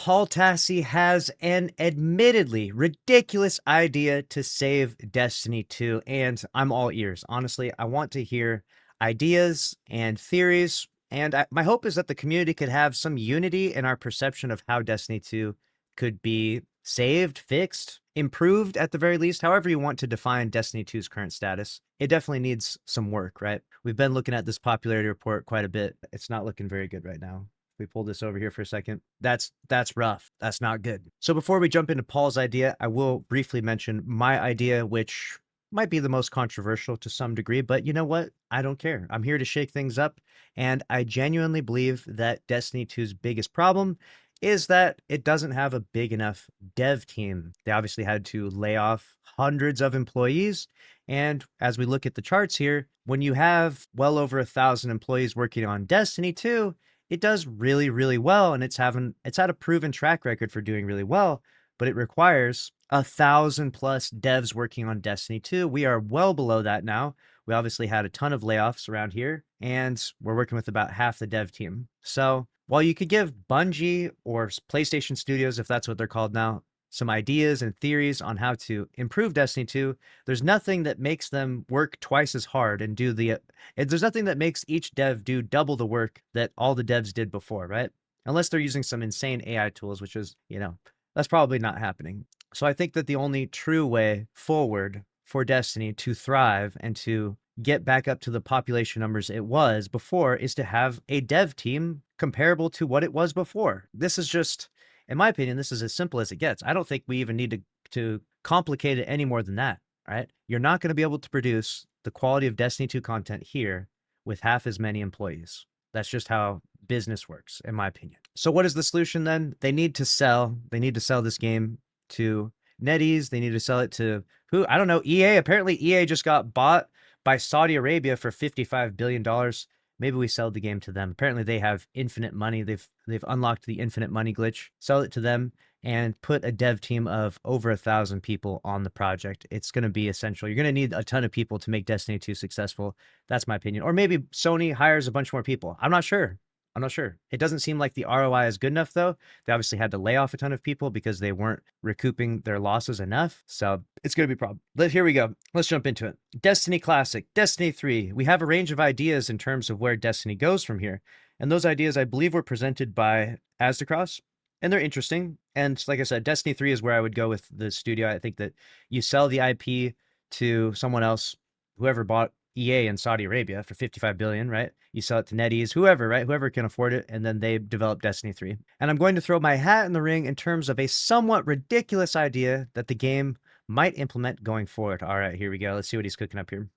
Paul Tassi has an admittedly ridiculous idea to save Destiny 2, and I'm all ears. Honestly, I want to hear ideas and theories, and my hope is that the community could have some unity in our perception of how Destiny 2 could be saved, fixed, improved at the very least, however you want to define Destiny 2's current status. It definitely needs some work, right? We've been looking at this popularity report quite a bit. It's not looking very good right now. We pull this over here for a second. That's rough. That's not good. So before we jump into Paul's idea, I will briefly mention my idea, which might be the most controversial to some degree, but you know what? I don't care. I'm here to shake things up, and I genuinely believe that Destiny 2's biggest problem is that it doesn't have a big enough dev team. They obviously had to lay off hundreds of employees, and as we look at the charts here, when you have well over 1,000 employees working on Destiny 2, it does really, really well, and it's had a proven track record for doing really well, but it requires 1,000 plus devs working on Destiny 2. We are well below that now. We obviously had a ton of layoffs around here, and we're working with about half the dev team. So while you could give Bungie or PlayStation Studios, if that's what they're called now, some ideas and theories on how to improve Destiny 2, there's nothing that makes them work twice as hard and there's nothing that makes each dev do double the work that all the devs did before, right? Unless they're using some insane AI tools, which is, that's probably not happening. So I think that the only true way forward for Destiny to thrive and to get back up to the population numbers it was before is to have a dev team comparable to what it was before. This is just, in my opinion, this is as simple as it gets. I don't think we even need to complicate it any more than that, right? You're not going to be able to produce the quality of Destiny 2 content here with half as many employees. That's just how business works, in my opinion. So what is the solution then? They need to sell this game to NetEase. They need to sell it to who? I don't know, EA. Apparently EA just got bought by Saudi Arabia for $55 billion. Maybe we sell the game to them. Apparently they have infinite money. They've unlocked the infinite money glitch. Sell it to them and put a dev team of over 1,000 people on the project. It's going to be essential. You're going to need a ton of people to make Destiny 2 successful. That's my opinion. Or maybe Sony hires a bunch more people. I'm not sure. It doesn't seem like the ROI is good enough, though. They obviously had to lay off a ton of people because they weren't recouping their losses enough. So it's going to be a problem. But here we go. Let's jump into it. Destiny Classic, Destiny 3. We have a range of ideas in terms of where Destiny goes from here. And those ideas, I believe, were presented by Asdacross, and they're interesting. And like I said, Destiny 3 is where I would go with the studio. I think that you sell the IP to someone else, whoever bought EA in Saudi Arabia for $55 billion, right? You sell it to NetEase, whoever, right? Whoever can afford it, and then they develop Destiny 3. And I'm going to throw my hat in the ring in terms of a somewhat ridiculous idea that the game might implement going forward. All right, here we go. Let's see what he's cooking up here.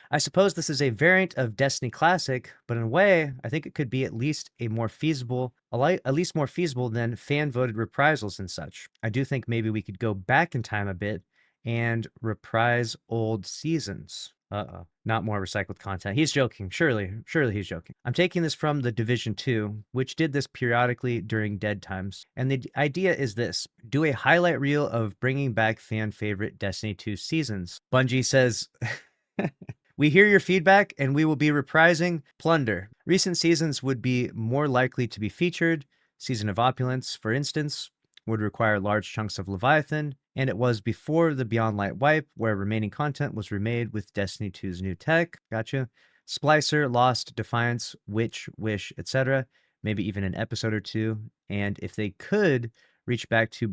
I suppose this is a variant of Destiny Classic, but in a way, I think it could be at least more feasible than fan-voted reprisals and such. I do think maybe we could go back in time a bit and reprise old seasons. Not more recycled content. He's joking. Surely he's joking. I'm taking this from The Division 2, which did this periodically during dead times. And the idea is this: do a highlight reel of bringing back fan favorite Destiny 2 seasons. Bungie says, we hear your feedback and we will be reprising Plunder. Recent seasons would be more likely to be featured. Season of Opulence, for instance, would require large chunks of Leviathan, and it was before the Beyond Light wipe, where remaining content was remade with Destiny 2's new tech. Gotcha. Splicer, Lost, Defiance, Witch, Wish, etc. Maybe even an episode or two. And if they could reach back to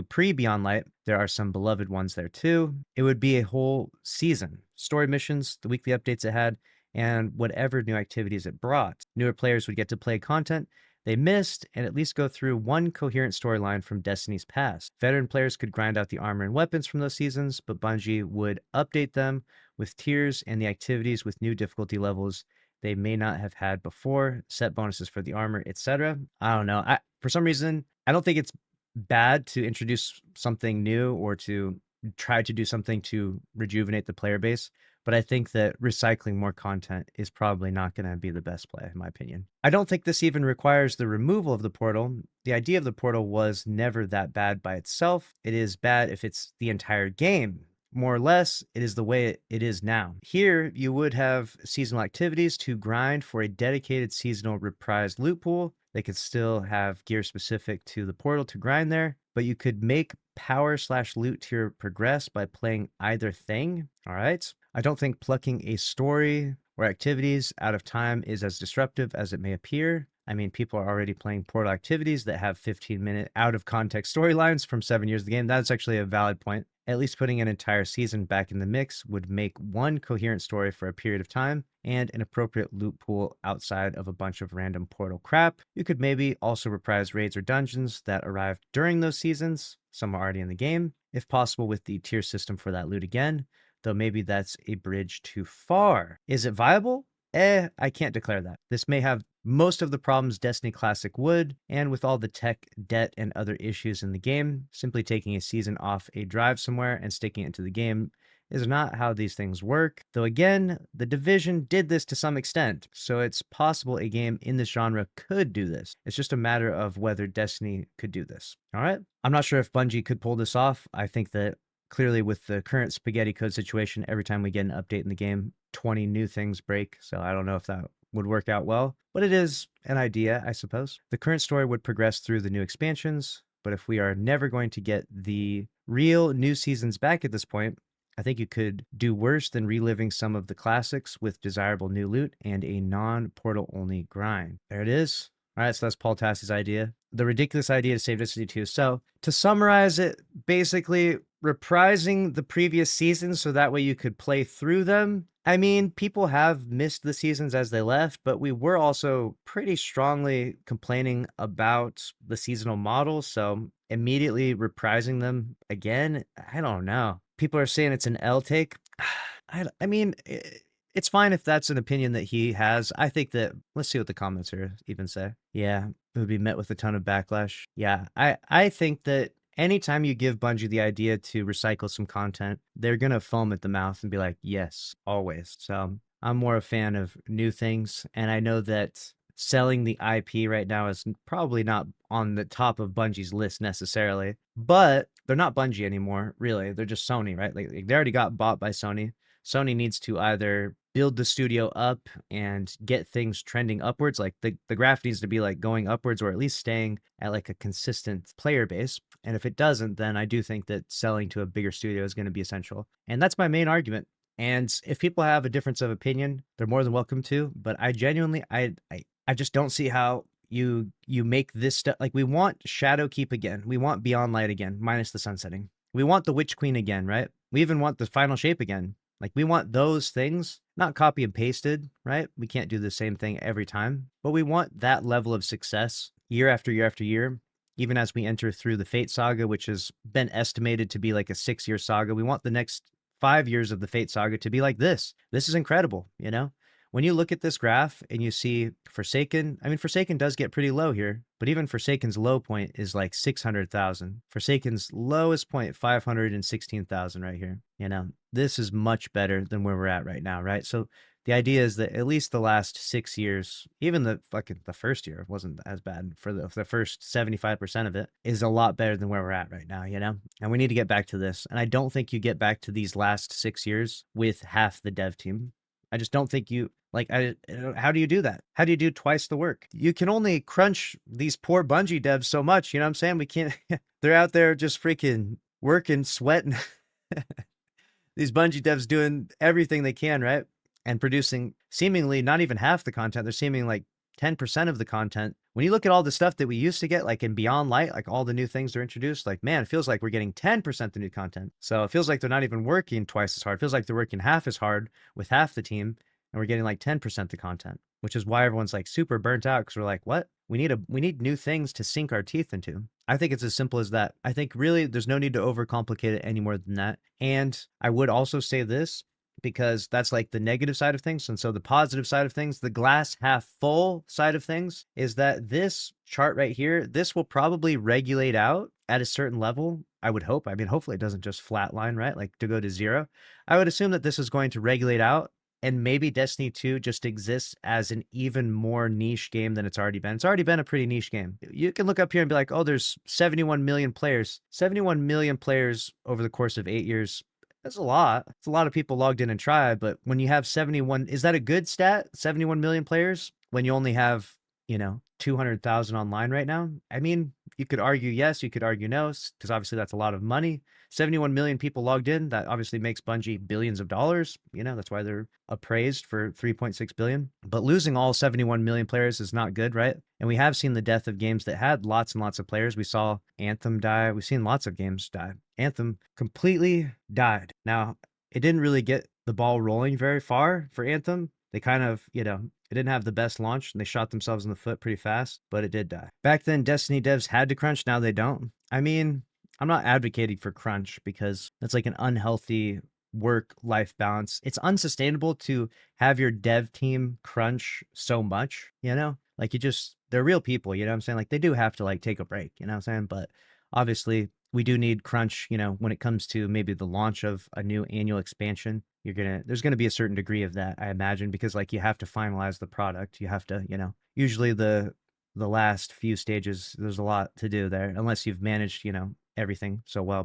pre-Beyond Light, there are some beloved ones there too. It would be a whole season. Story missions, the weekly updates it had, and whatever new activities it brought. Newer players would get to play content they missed and at least go through one coherent storyline from Destiny's past. Veteran players could grind out the armor and weapons from those seasons, but Bungie would update them with tiers and the activities with new difficulty levels they may not have had before, set bonuses for the armor, etc. I don't know. For some reason, I don't think it's bad to introduce something new or to try to do something to rejuvenate the player base, but I think that recycling more content is probably not going to be the best play, in my opinion. I don't think this even requires the removal of the portal. The idea of the portal was never that bad by itself. It is bad if it's the entire game more or less, it is the way it is now. Here, you would have seasonal activities to grind for a dedicated seasonal reprised loot pool. They could still have gear specific to the portal to grind there, but you could make power/loot tier progress by playing either thing. All right. I don't think plucking a story or activities out of time is as disruptive as it may appear. I mean, people are already playing portal activities that have 15-minute out of context storylines from 7 years of the game. That's actually a valid point. At least putting an entire season back in the mix would make one coherent story for a period of time and an appropriate loot pool outside of a bunch of random portal crap. You could maybe also reprise raids or dungeons that arrived during those seasons. Some are already in the game, if possible, with the tier system for that loot again, though maybe that's a bridge too far. Is it viable? I can't declare that. This may have most of the problems Destiny Classic would, and with all the tech, debt, and other issues in the game, simply taking a season off a drive somewhere and sticking it into the game is not how these things work. Though again, The Division did this to some extent, so it's possible a game in this genre could do this. It's just a matter of whether Destiny could do this. All right? I'm not sure if Bungie could pull this off. I think that clearly with the current spaghetti code situation, every time we get an update in the game, 20 new things break. So I don't know if that would work out well, but it is an idea, I suppose. The current story would progress through the new expansions, but if we are never going to get the real new seasons back at this point, I think you could do worse than reliving some of the classics with desirable new loot and a non-portal only grind. There it is. All right, so that's Paul Tassi's idea. The ridiculous idea to save Destiny 2. So to summarize it, basically reprising the previous seasons so that way you could play through them. I mean, people have missed the seasons as they left, but we were also pretty strongly complaining about the seasonal model. So immediately reprising them again, I don't know. People are saying it's an L take. I mean, it's fine if that's an opinion that he has. I think that, let's see what the comments here even say. Yeah, it would be met with a ton of backlash. Yeah, I think that anytime you give Bungie the idea to recycle some content, they're going to foam at the mouth and be like, yes, always. So I'm more a fan of new things. And I know that selling the IP right now is probably not on the top of Bungie's list necessarily, but they're not Bungie anymore, really. They're just Sony, right? Like they already got bought by Sony. Sony needs to either build the studio up and get things trending upwards, like the graph needs to be like going upwards or at least staying at like a consistent player base. And if it doesn't, then I do think that selling to a bigger studio is going to be essential. And that's my main argument. And if people have a difference of opinion, they're more than welcome to. But I genuinely, I just don't see how you make this stuff. Like we want Shadowkeep again. We want Beyond Light again, minus the sunsetting. We want the Witch Queen again, right? We even want the Final Shape again. Like we want those things, not copy and pasted, right? We can't do the same thing every time, but we want that level of success year after year after year. Even as we enter through the Fate Saga, which has been estimated to be like a 6-year saga, we want the next 5 years of the Fate Saga to be like this. This is incredible, you know? When you look at this graph and you see Forsaken, I mean, Forsaken does get pretty low here, but even Forsaken's low point is like 600,000. Forsaken's lowest point, 516,000 right here. You know, this is much better than where we're at right now, right? So the idea is that at least the last 6 years, even the first year wasn't as bad. For the first 75% of it is a lot better than where we're at right now, you know? And we need to get back to this. And I don't think you get back to these last 6 years with half the dev team. I just don't think you, like, how do you do that? How do you do twice the work? You can only crunch these poor Bungie devs so much, you know what I'm saying? We can't, they're out there just freaking working, sweating. These Bungie devs doing everything they can, right? And producing seemingly not even half the content. They're seeming like 10% of the content. When you look at all the stuff that we used to get, like in Beyond Light, like all the new things are introduced, like, man, it feels like we're getting 10% the new content. So it feels like they're not even working twice as hard. It feels like they're working half as hard with half the team, and we're getting like 10% the content, which is why everyone's like super burnt out, because we're like, what? We need new things to sink our teeth into. I think it's as simple as that. I think really there's no need to overcomplicate it any more than that. And I would also say this, because that's like the negative side of things. And so the positive side of things, the glass half full side of things, is that this chart right here, this will probably regulate out at a certain level. I would hope. I mean, hopefully it doesn't just flatline, right? Like to go to zero. I would assume that this is going to regulate out, and maybe Destiny 2 just exists as an even more niche game than it's already been. It's already been a pretty niche game. You can look up here and be like, oh, there's 71 million players. 71 million players over the course of 8 years. That's a lot. It's a lot of people logged in and tried, but when you have 71, is that a good stat? 71 million players when you only have, 200,000 online right now? I mean, you could argue yes, you could argue no, because obviously that's a lot of money. 71 million people logged in. That obviously makes Bungie billions of dollars. That's why they're appraised for 3.6 billion. But losing all 71 million players is not good, right? And we have seen the death of games that had lots and lots of players. We saw Anthem die. We've seen lots of games die. Anthem completely died. Now, it didn't really get the ball rolling very far for Anthem. They kind of, it didn't have the best launch and they shot themselves in the foot pretty fast, but it did die. Back then, Destiny devs had to crunch. Now they don't. I mean, I'm not advocating for crunch because that's like an unhealthy work life balance. It's unsustainable to have your dev team crunch so much, Like they're real people, you know what I'm saying? Like they do have to like take a break, you know what I'm saying? But obviously we do need crunch, when it comes to maybe the launch of a new annual expansion. There's gonna be a certain degree of that, I imagine, because like you have to finalize the product. You have to, usually the last few stages, there's a lot to do there, unless you've managed, everything so well.